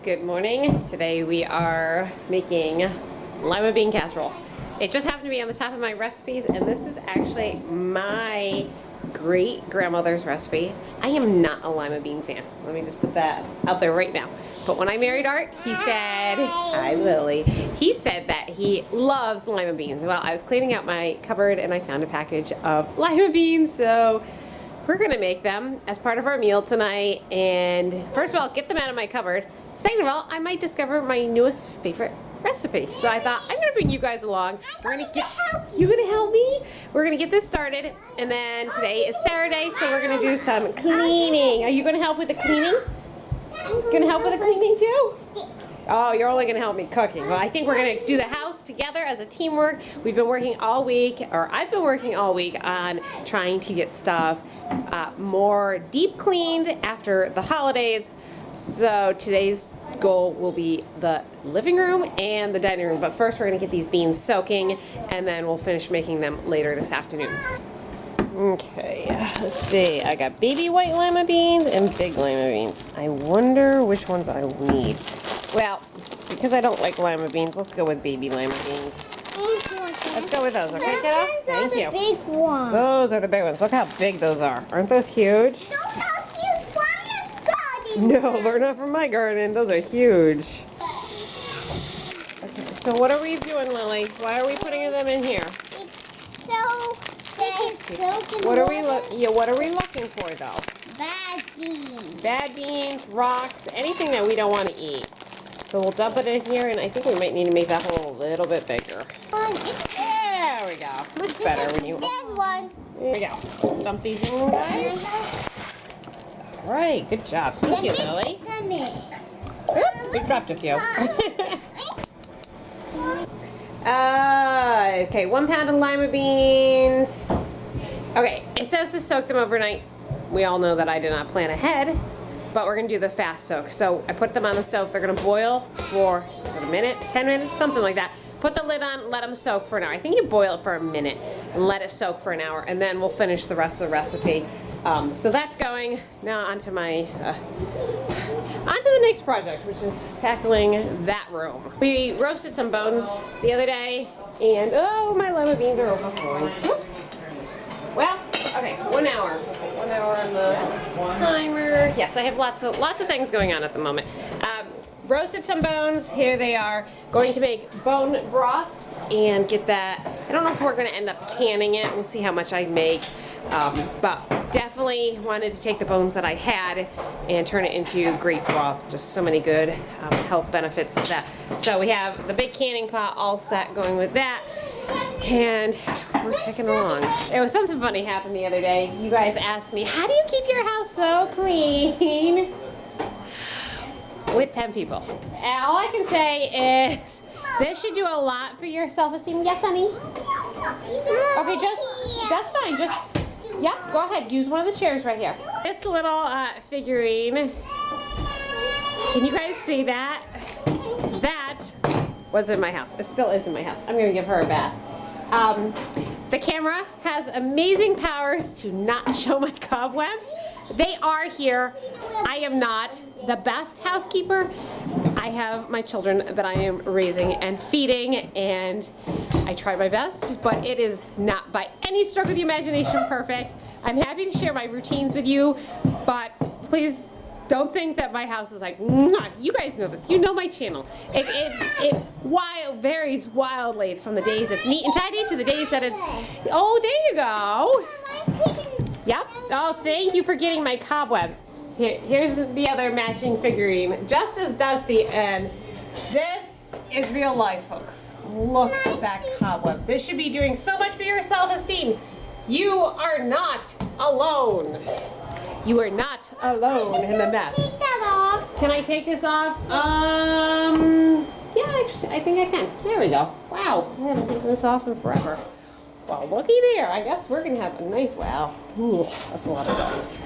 Good morning. Today we are making lima bean casserole. It just happened to be on the top of my recipes, and this is actually my great grandmother's recipe. I am not a lima bean fan. Let me just put that out there right now. But when I married Art, he said, hi Lily, he said that he loves lima beans. Well, I was cleaning out my cupboard and I found a package of lima beans, so we're gonna make them as part of our meal tonight. And first of all, get them out of my cupboard. Second of all, I might discover my newest favorite recipe. So I thought, I'm gonna bring you guys along. We're gonna get, you gonna help me? We're gonna get this started. And then today is Saturday, so we're gonna do some cleaning. Are you gonna help with the cleaning? Gonna help with the cleaning too? Oh, you're only gonna help me cooking. Well, I think we're gonna do the house together as a teamwork. We've been working all week, or I've been working all week on trying to get stuff more deep cleaned after the holidays. So today's goal will be the living room and the dining room. But first we're gonna get these beans soaking, and then we'll finish making them later this afternoon. Okay, let's see. I got baby white lima beans and big lima beans. I wonder which ones I need. Well, because I don't like lima beans, let's go with baby lima beans. Let's go with those, okay, kiddo? Thank you. Big ones. Those are the big ones. Look how big those are. Aren't those huge? Those are huge from your garden. No, they're not from my garden. Those are huge. Okay, so what are we doing, Lily? Why are we putting them in here? What are we looking for, though? Bad beans. Bad beans, rocks, anything that we don't want to eat. So we'll dump it in here, and I think we might need to make that hole a little bit bigger. There we go. Much better when you... There's one. There we go. Let's dump these in, guys. All right, good job. Thank you, Lily. Oop, we dropped a few. Okay, 1 pound of lima beans. Okay, it says to soak them overnight. We all know that I did not plan ahead, but we're gonna do the fast soak. So I put them on the stove. They're gonna boil for, is it a minute, 10 minutes, something like that. Put the lid on, let them soak for an hour. I think you boil it for a minute and let it soak for an hour, and then we'll finish the rest of the recipe. So that's going. Now onto my, onto the next project, which is tackling that room. We roasted some bones the other day, and oh, my lima beans are overflowing. Whoops. Well, okay, 1 hour. 1 hour on the timer. Yes, I have lots of things going on at the moment. Roasted some bones. Here they are. Going to make bone broth and get that. I don't know if we're going to end up canning it. We'll see how much I make. But definitely wanted to take the bones that I had and turn it into great broth. Just so many good health benefits to that. So we have the big canning pot all set going with that. And we're ticking along. There was something funny happened the other day. You guys asked me, how do you keep your house so clean? With 10 people. And all I can say is, this should do a lot for your self-esteem. Yes, honey? Okay, that's fine. Yep, go ahead. Use one of the chairs right here. This little figurine, can you guys see that? That was in my house. It still is in my house. I'm going to give her a bath. The camera has amazing powers to not show my cobwebs. They are here. I am not the best housekeeper. I have my children that I am raising and feeding, and I try my best, but it is not by any stroke of the imagination perfect. I'm happy to share my routines with you, but please don't think that my house is like, mwah. You guys know this. You know my channel. It varies wildly from the days it's neat and tidy to the days that it's, oh, there you go. Yep. Oh, thank you for getting my cobwebs. Here's the other matching figurine, just as dusty, and this is real life, folks. Look at that cobweb. This should be doing so much for your self-esteem. You are not alone. You are not alone in the mess. Can I take this off? Yeah, actually, I think I can. There we go. Wow, I haven't taken this off in forever. Well, looky there. I guess we're gonna have a nice, wow. Ooh, that's a lot of dust.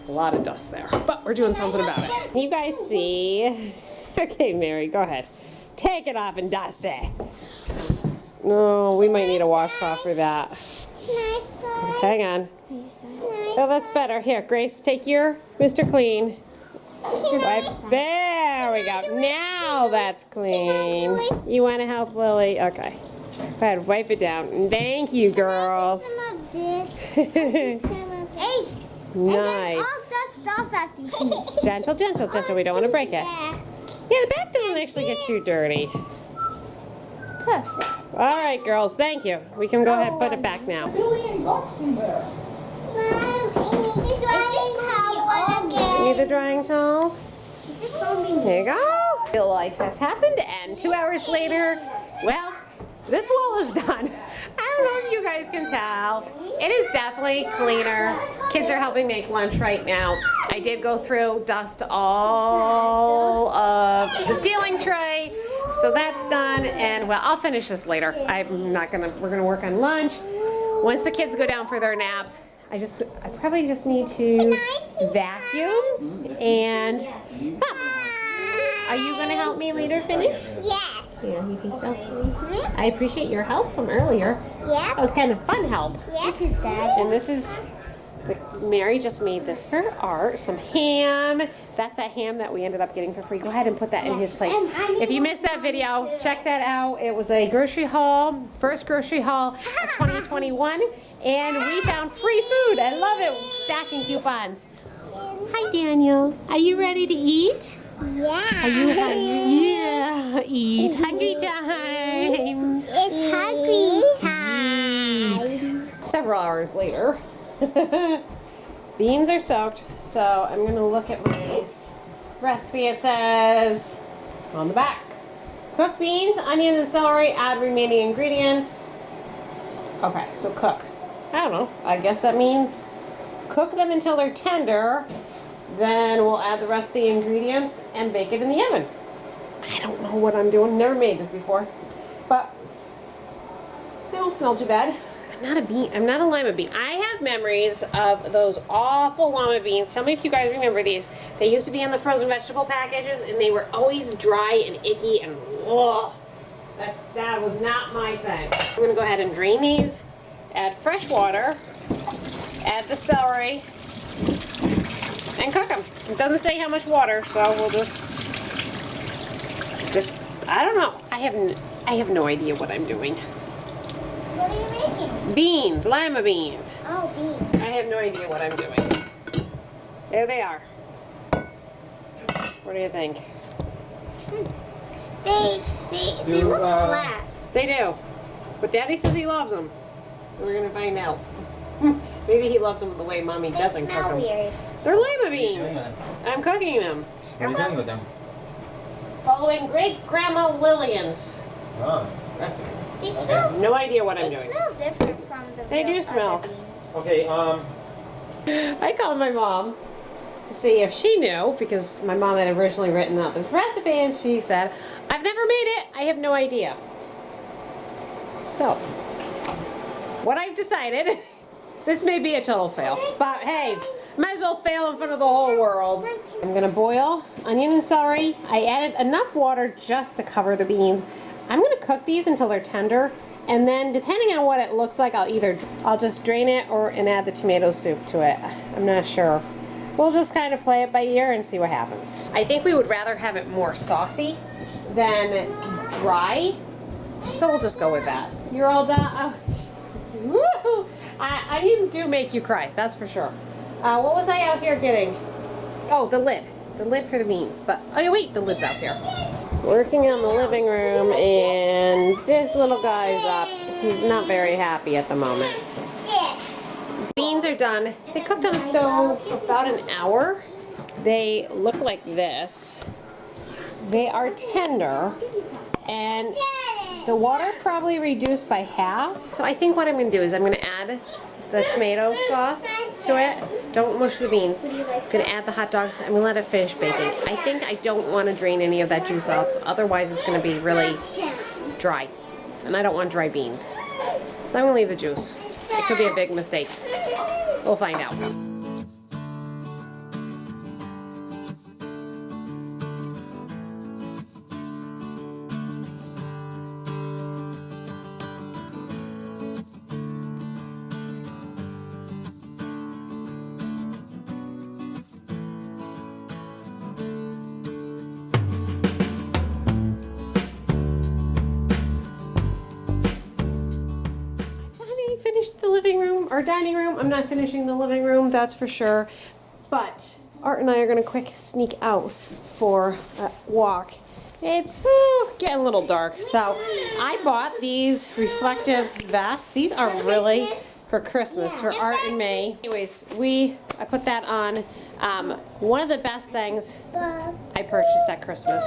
A lot of dust there. But we're doing something about it. Can you guys see? Okay, Mary, go ahead. Take it off and dust it. No, we might need a washcloth for that. Hang on. Oh, that's better. Here, Grace, take your Mr. Clean. Wipe. There we go. Now that's clean. You want to help Lily? Okay. Go ahead, wipe it down. Thank you, girls. Some of this. Hey. Nice. All the stuff after you. Gentle, gentle, gentle. We don't want to break it. Yeah, the back doesn't actually get too dirty. Perfect. All right, girls. Thank you. We can go ahead and put it back now. Billy and Box in there. Mom, I need the drying towel again. Need the drying towel? Just told me. There you go. Real life has happened, and 2 hours later, well, this wall is done. I don't know if you guys can tell. It is definitely cleaner. Kids are helping make lunch right now. I did go through, dust all of the ceiling tray, so that's done. And well, I'll finish this later. We're gonna work on lunch. Once the kids go down for their naps, I probably just need to vacuum and Are you gonna help me later finish? Yes. Yeah, you think so? I appreciate your help from earlier. Yeah. That was kind of fun help. This is Dad. And this is, Mary just made this for Art, some ham. That's that ham that we ended up getting for free. Go ahead and put that in his place. If you missed that video, check that out. It was a grocery haul, first grocery haul of 2021. And we found free food. I love it, stacking coupons. Hi, Daniel. Are you ready to eat? Yeah. Are you hungry? Yeah, eat. Hungry time. It's hungry time. Several hours later. Beans are soaked, so I'm gonna look at my recipe. It says on the back, cook beans, onion, and celery, add remaining ingredients. Okay, so cook. I don't know, I guess that means cook them until they're tender. Then we'll add the rest of the ingredients and bake it in the oven. I don't know what I'm doing, never made this before, but they don't smell too bad. I'm not a lima bean. I have memories of those awful lima beans. Some of you guys remember these. They used to be in the frozen vegetable packages and they were always dry and icky and ugh. That was not my thing. We're gonna go ahead and drain these, add fresh water, add the celery, and cook them. It doesn't say how much water, so we'll just I don't know. I have no idea what I'm doing. What are you making? Beans, lima beans. Oh, beans. I have no idea what I'm doing. There they are. What do you think? They look flat. They do. But Daddy says he loves them. We're gonna find out. Maybe he loves them the way Mommy doesn't They cook smell them. weird. They're lima beans. I'm cooking them. What are you doing with them? Following Great Grandma Lillian's Oh. recipe. They smell. No idea what I'm They doing. smell different from the. They do real smell. other beans. Okay, I called my mom to see if she knew, because my mom had originally written out this recipe, and she said, I've never made it, I have no idea. So, what I've decided, this may be a total fail, but hey, might as well fail in front of the whole world. I'm gonna boil onion and celery. I added enough water just to cover the beans. I'm gonna cook these until they're tender, and then depending on what it looks like, I'll just drain it and add the tomato soup to it. I'm not sure. We'll just kind of play it by ear and see what happens. I think we would rather have it more saucy than dry, so we'll just go with that. You're all done. Woo! Onions do make you cry, that's for sure. What was I out here getting? Oh, the lid. The lid for the beans. But, oh yeah, wait, the lid's out here. Working on the living room, and this little guy's up. He's not very happy at the moment. Beans are done. They cooked on the stove about an hour. They look like this. They are tender, and the water probably reduced by half. So I think what I'm going to do is I'm going to add the tomato sauce to it. Don't mush the beans. I'm going to add the hot dogs. I'm going to let it finish baking. I think I don't want to drain any of that juice out, otherwise it's going to be really dry. And I don't want dry beans. So I'm going to leave the juice. It could be a big mistake. We'll find out. finish the living room or dining room. I'm not finishing the living room, that's for sure. But Art and I are gonna quick sneak out for a walk. It's getting a little dark, so I bought these reflective vests. These are really for Christmas, for Art and May. Anyways, I put that on. One of the best things I purchased at Christmas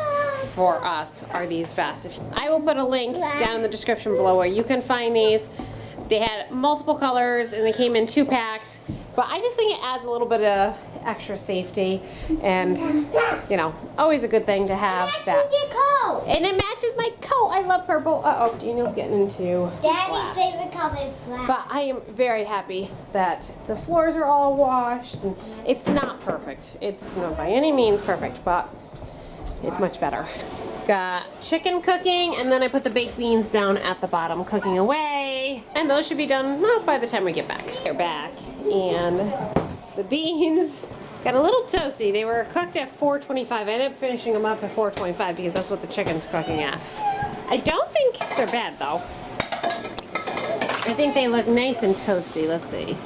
for us are these vests. I will put a link down in the description below where you can find these. They had multiple colors and they came in 2 packs, but I just think it adds a little bit of extra safety, and you know, always a good thing to have that. And it matches my coat. I love purple. Uh-oh, Daniel's getting into Daddy's favorite color is black. But I am very happy that the floors are all washed. And it's not perfect. It's not by any means perfect, but it's much better. Got chicken cooking, and then I put the baked beans down at the bottom cooking away. And those should be done by the time we get back. They're back, and the beans got a little toasty. They were cooked at 425. I ended up finishing them up at 425 because that's what the chicken's cooking at. I don't think they're bad though. I think they look nice and toasty. Let's see.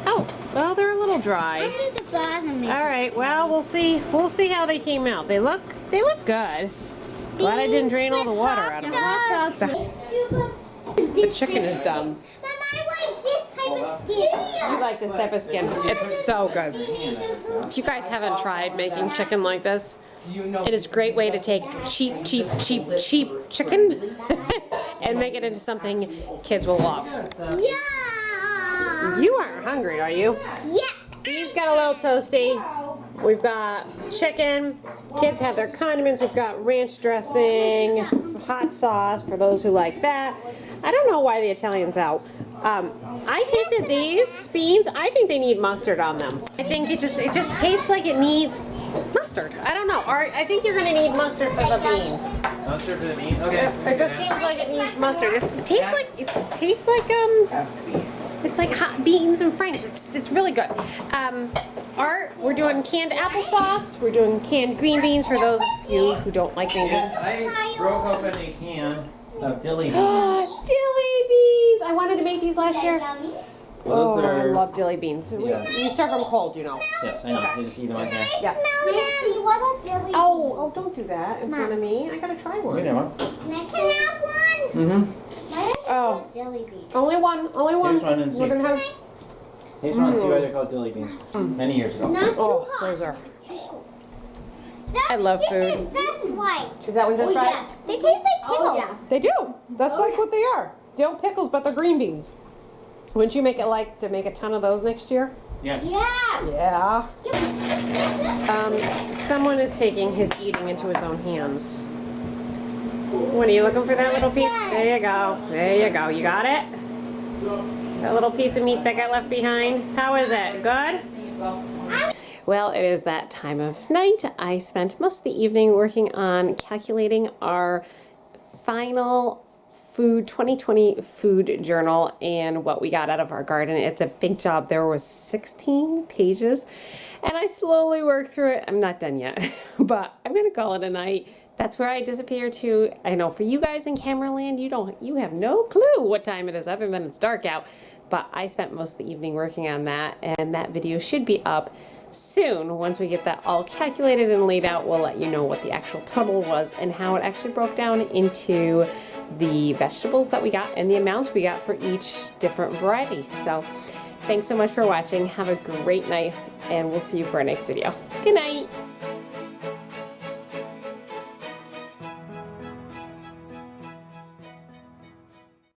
Oh, well, they're a little dry. All right, well, we'll see. We'll see how they came out. They look good. Glad I didn't drain all the water out of them. The chicken is done. You like this type of skin. It's so good. If you guys haven't tried making chicken like this, it is a great way to take cheap chicken and make it into something kids will love. Yeah. You aren't hungry, are you? Yeah. These got a little toasty. We've got chicken. Kids have their condiments. We've got ranch dressing, hot sauce for those who like that. I don't know why the Italian's out. I tasted these beans. I think they need mustard on them. I think it just tastes like it needs mustard. I don't know. Art, I think you're gonna need mustard for the beans. Mustard for the beans? Okay. It just seems like it needs mustard. It tastes like it's like hot beans and franks. It's really good. Art, we're doing canned applesauce. We're doing canned green beans for those of you who don't like green beans. I broke open a can of dilly beans. Dilly beans! I wanted to make these last year. Well, those I are... love dilly beans. Yeah. You serve them cold, you know. Yes, I know. You just eat them like that. Yeah. Oh, don't do that in front of me. I gotta try one. Wait a minute. Can I have one? Mm-hmm. Oh. Dilly beans. Only one. Here's one and see. We're gonna have. Here's one and see why they're called dilly beans. Many years ago. Not too Oh, hot. those are. So I love this food. is just white. Is that one just right? Yeah. They taste like pickles. Oh, They do. That's like what they are. Dill pickles, but they're green beans. Wouldn't you make it like to make a ton of those next year? Yes. Yeah. Yeah. Someone is taking his eating into his own hands. What, are you looking for that little piece? There you go. There you go. You got it? That little piece of meat that got left behind. How is it? Good? Well, it is that time of night. I spent most of the evening working on calculating our final 2020 food journal and what we got out of our garden. It's a big job. There was 16 pages and I slowly worked through it. I'm not done yet, but I'm gonna call it a night. That's where I disappear to. I know for you guys in camera land, you have no clue what time it is other than it's dark out, but I spent most of the evening working on that, and that video should be up soon. Once we get that all calculated and laid out, we'll let you know what the actual total was and how it actually broke down into the vegetables that we got and the amounts we got for each different variety. So thanks so much for watching. Have a great night, and we'll see you for our next video. Good night.